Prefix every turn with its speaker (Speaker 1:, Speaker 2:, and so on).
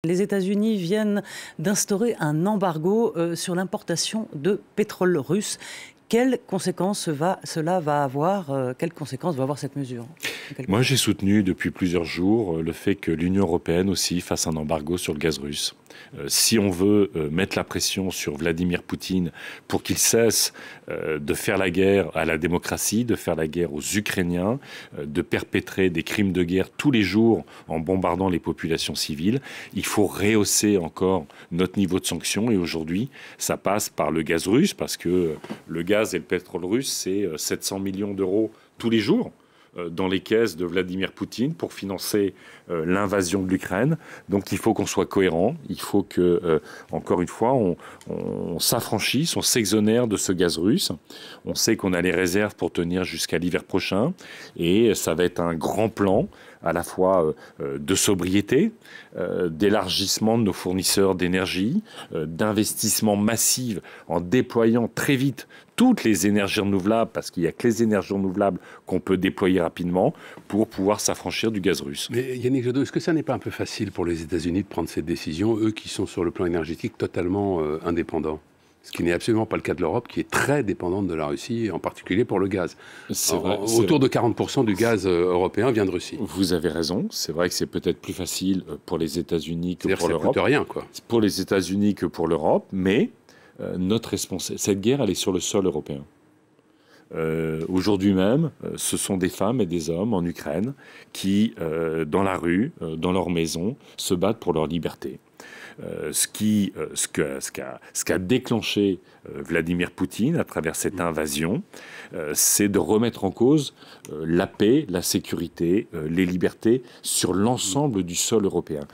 Speaker 1: Les États-Unis viennent d'instaurer un embargo sur l'importation de pétrole russe. Quelles conséquences cela va avoir Quelles conséquences va avoir cette mesure?
Speaker 2: Moi, j'ai soutenu depuis plusieurs jours le fait que l'Union européenne aussi fasse un embargo sur le gaz russe. Si on veut mettre la pression sur Vladimir Poutine pour qu'il cesse de faire la guerre à la démocratie, de faire la guerre aux Ukrainiens, de perpétrer des crimes de guerre tous les jours en bombardant les populations civiles, il faut rehausser encore notre niveau de sanctions. Et aujourd'hui, ça passe par le gaz russe, parce que le gaz et le pétrole russe, c'est 700 millions d'euros tous les jours dans les caisses de Vladimir Poutine pour financer l'invasion de l'Ukraine. Donc il faut qu'on soit cohérent, il faut que, encore une fois, on s'affranchisse, on s'exonère de ce gaz russe. On sait qu'on a les réserves pour tenir jusqu'à l'hiver prochain, et ça va être un grand plan à la fois de sobriété, d'élargissement de nos fournisseurs d'énergie, d'investissement massif en déployant très vite toutes les énergies renouvelables, parce qu'il n'y a que les énergies renouvelables qu'on peut déployer rapidement pour pouvoir s'affranchir du gaz russe.
Speaker 3: Mais Yannick Jadot, est-ce que ça n'est pas un peu facile pour les États-Unis de prendre cette décision, eux qui sont sur le plan énergétique totalement indépendants? Ce qui n'est absolument pas le cas de l'Europe, qui est très dépendante de la Russie, en particulier pour le gaz. Autour de 40% du gaz européen vient de Russie.
Speaker 2: Vous avez raison. C'est vrai que c'est peut-être plus facile pour les États-Unis que pour l'Europe.
Speaker 3: Ça coûte rien, quoi.
Speaker 2: Pour les États-Unis que pour l'Europe, mais cette guerre, elle est sur le sol européen. Aujourd'hui même, ce sont des femmes et des hommes en Ukraine qui, dans la rue, dans leur maison, se battent pour leur liberté. Ce qu'a déclenché Vladimir Poutine à travers cette invasion, c'est de remettre en cause la paix, la sécurité, les libertés sur l'ensemble du sol européen.